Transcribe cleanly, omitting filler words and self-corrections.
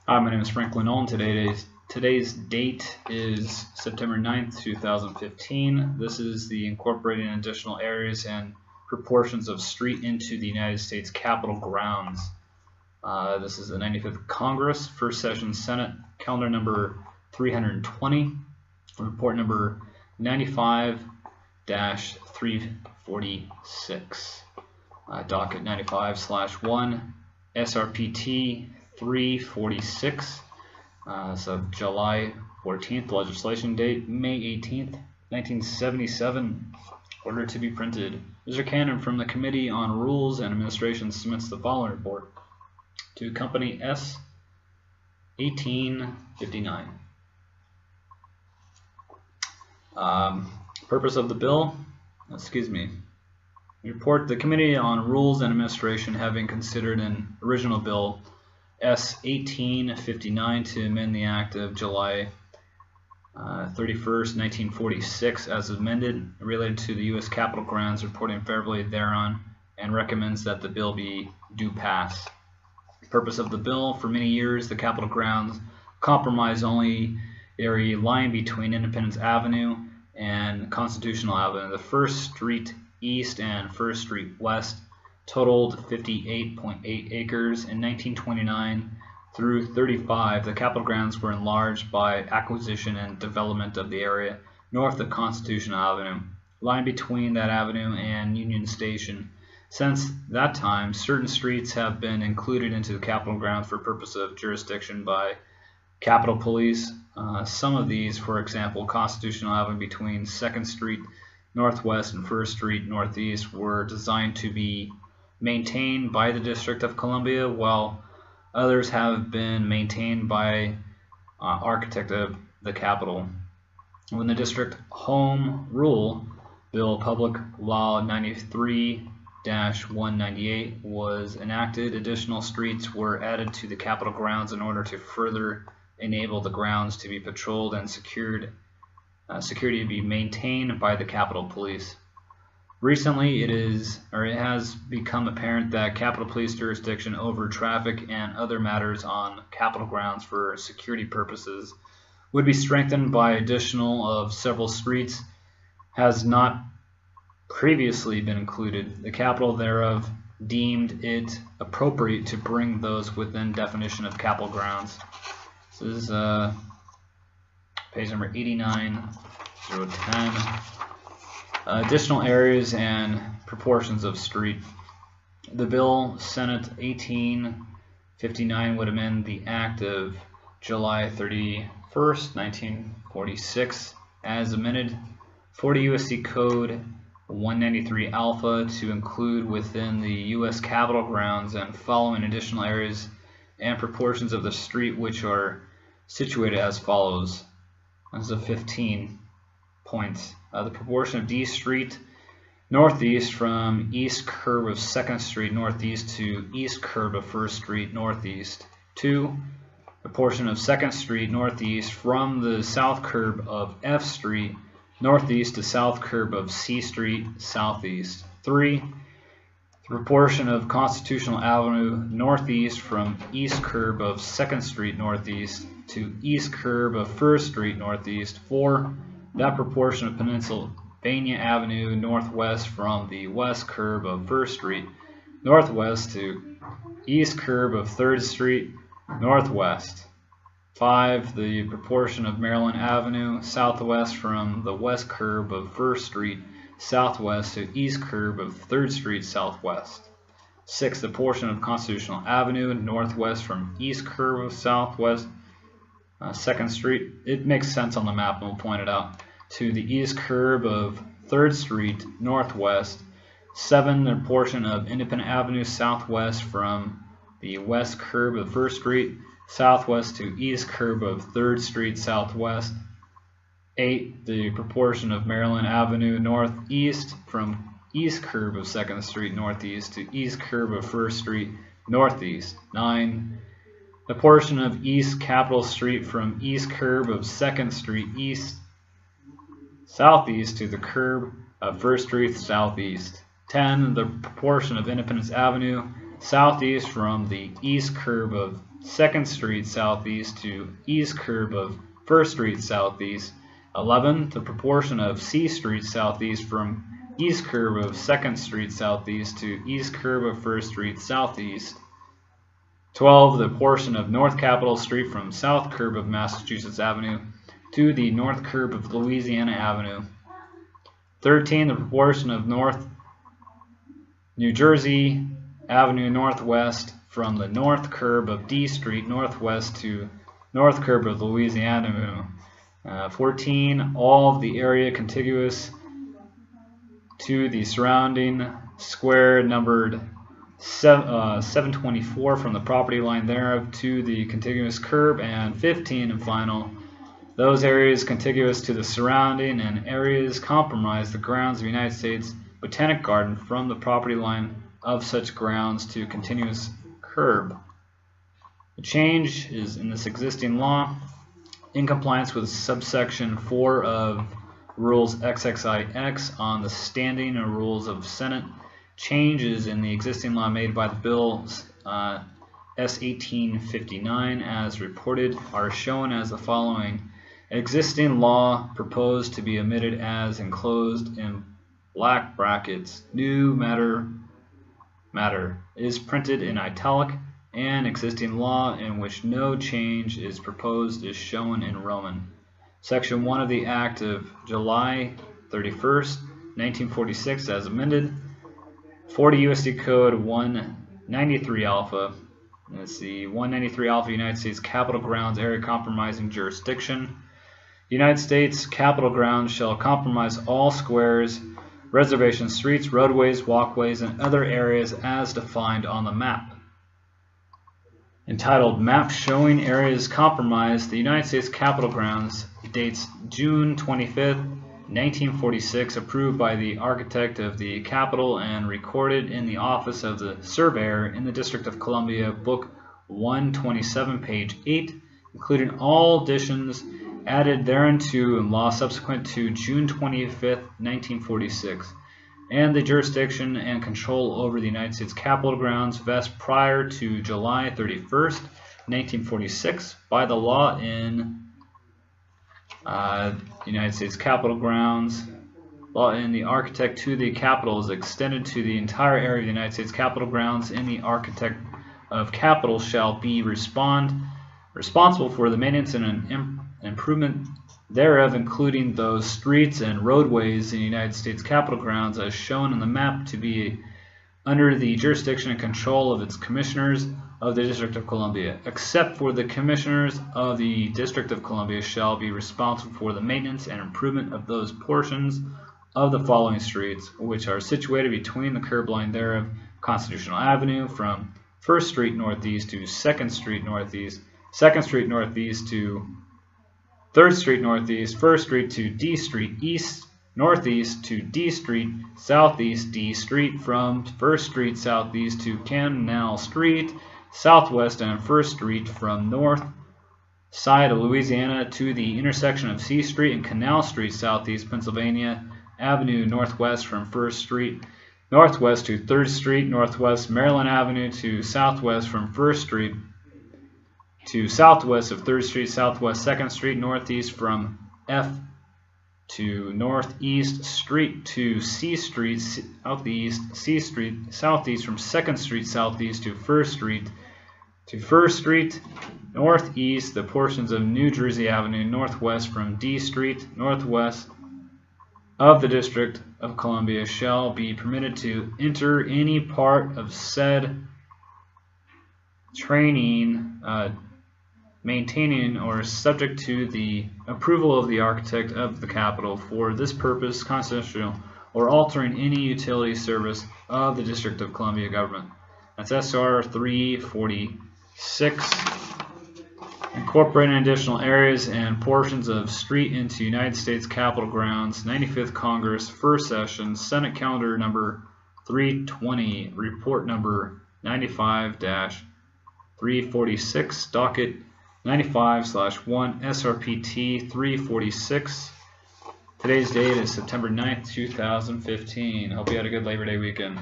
Hi, my name is Franklin Nolan. Today's date is September 9th, 2015. This is the incorporating additional areas and proportions of street into the United States Capitol grounds. This is the 95th Congress, First Session Senate, calendar number 320, report number 95-346, docket 95/1, SRPT 346, so July 14th, legislation date, May 18th, 1977, order to be printed. Mr. Cannon from the Committee on Rules and Administration submits the following report to Company S 1859. Purpose of the bill, report the Committee on Rules and Administration having considered an original bill S 1859 to amend the Act of July 31st, 1946 as amended related to the U.S. Capitol grounds, reporting favorably thereon, and recommends that the bill do pass. Purpose of the bill: for many years the Capitol grounds comprised only area lying between Independence Avenue and Constitutional Avenue. The First Street East and First Street West totaled 58.8 acres. In 1929 through 35, the Capitol grounds were enlarged by acquisition and development of the area north of Constitutional Avenue, lying between that avenue and Union Station. Since that time, certain streets have been included into the Capitol grounds for purpose of jurisdiction by Capitol Police. Some of these, for example, Constitutional Avenue between 2nd Street Northwest and 1st Street Northeast, were designed to be maintained by the District of Columbia, while others have been maintained by architect of the Capitol. When the District Home Rule Bill Public Law 93-198 was enacted, additional streets were added to the Capitol grounds in order to further enable the grounds to be patrolled and security to be maintained by the Capitol Police. Recently, it has become apparent that Capitol Police jurisdiction over traffic and other matters on Capitol grounds for security purposes would be strengthened by additional of several streets has not previously been included. The Capitol thereof deemed it appropriate to bring those within definition of Capitol grounds. This is page number 89-010. Additional areas and proportions of street. The bill, Senate 1859, would amend the Act of July 31st, 1946, as amended 40 U.S.C. Code 193 Alpha to include within the U.S. Capitol grounds and following additional areas and proportions of the street which are situated as follows. This is 15 points. The proportion of D Street northeast from east curb of 2nd Street northeast to east curb of 1st Street northeast. 2. A portion of 2nd Street northeast from the south curb of F Street northeast to south curb of C Street southeast. 3. The proportion of Constitutional Avenue northeast from east curb of 2nd Street northeast to east curb of 1st Street northeast. 4. That proportion of Pennsylvania Avenue northwest from the west curb of 1st Street northwest to east curb of 3rd Street northwest. 5. The proportion of Maryland Avenue southwest from the west curb of 1st Street southwest to east curb of 3rd Street southwest. 6. The portion of Constitutional Avenue northwest from east curb of southwest 2nd Street, it makes sense on the map and we'll point it out, to the east curb of 3rd Street northwest. 7. The portion of Independence Avenue southwest from the west curb of 1st Street southwest to east curb of 3rd Street southwest. 8. The proportion of Maryland Avenue northeast from east curb of 2nd Street northeast to east curb of 1st Street northeast. 9. The portion of East Capitol Street from east curb of 2nd Street east southeast to the curb of 1st Street southeast. 10. The proportion of Independence Avenue southeast from the east curb of 2nd Street southeast to east curb of 1st Street southeast. 11. The proportion of C Street southeast from east curb of 2nd Street southeast to east curb of 1st Street southeast. 12. The portion of North Capitol Street from south curb of Massachusetts Avenue to the north curb of Louisiana Avenue. 13. The proportion of North New Jersey Avenue northwest from the north curb of D Street northwest to north curb of Louisiana Avenue. 14. All of the area contiguous to the surrounding square numbered 724 from the property line thereof to the contiguous curb. And 15 and final, those areas contiguous to the surrounding and areas comprise the grounds of the United States Botanic Garden from the property line of such grounds to continuous curb. The change is in this existing law in compliance with subsection 4 of Rules XXIX on the standing and rules of Senate. Changes in the existing law made by the bills S 1859 as reported are shown as the following. Existing law proposed to be omitted as enclosed in black brackets. New matter is printed in italic, and existing law in which no change is proposed is shown in Roman. Section 1 of the Act of July 31st, 1946 as amended. 40 U.S.C. Code 193 Alpha. That's the 193 Alpha United States Capitol Grounds Area Compromising Jurisdiction. United States Capitol Grounds shall compromise all squares, reservations, streets, roadways, walkways, and other areas as defined on the map. Entitled Map Showing Areas Compromised, the United States Capitol Grounds dates June 25th, 1946, approved by the architect of the Capitol and recorded in the Office of the Surveyor in the District of Columbia, Book 127, page 8, including all additions added thereunto in law subsequent to June 25th, 1946, and the jurisdiction and control over the United States Capitol Grounds vest prior to July 31st, 1946 by the law in United States Capitol Grounds. Law in the architect to the Capitol is extended to the entire area of the United States Capitol Grounds, and the architect of Capitol shall be responsible for the maintenance and improvement thereof, including those streets and roadways in the United States Capitol Grounds as shown in the map, to be under the jurisdiction and control of its commissioners of the District of Columbia, except for the commissioners of the District of Columbia shall be responsible for the maintenance and improvement of those portions of the following streets, which are situated between the curb line thereof: Constitutional Avenue from 1st Street northeast to 2nd Street northeast, 2nd Street northeast to 3rd Street northeast, 1st Street to D Street east, northeast to D Street, southeast D Street from 1st Street southeast to Canal Street, southwest and 1st Street from north side of Louisiana to the intersection of C Street and Canal Street southeast Pennsylvania Avenue, northwest from 1st Street northwest to 3rd Street, northwest Maryland Avenue to southwest from 1st Street to southwest of 3rd Street, southwest 2nd Street, northeast from F to northeast Street to C Street, southeast C Street, southeast from 2nd Street, southeast to 1st Street, to 1st Street, northeast the portions of New Jersey Avenue, northwest from D Street, northwest of the District of Columbia shall be permitted to enter any part of said training, maintaining or subject to the approval of the architect of the Capitol for this purpose, constitutional or altering any utility service of the District of Columbia government. That's SR 346, incorporating additional areas and portions of street into United States Capitol Grounds, 95th Congress, first session, Senate calendar number 320, report number 95-346, docket 95/1 SRPT 346. Today's date is September 9th, 2015. Hope you had a good Labor Day weekend.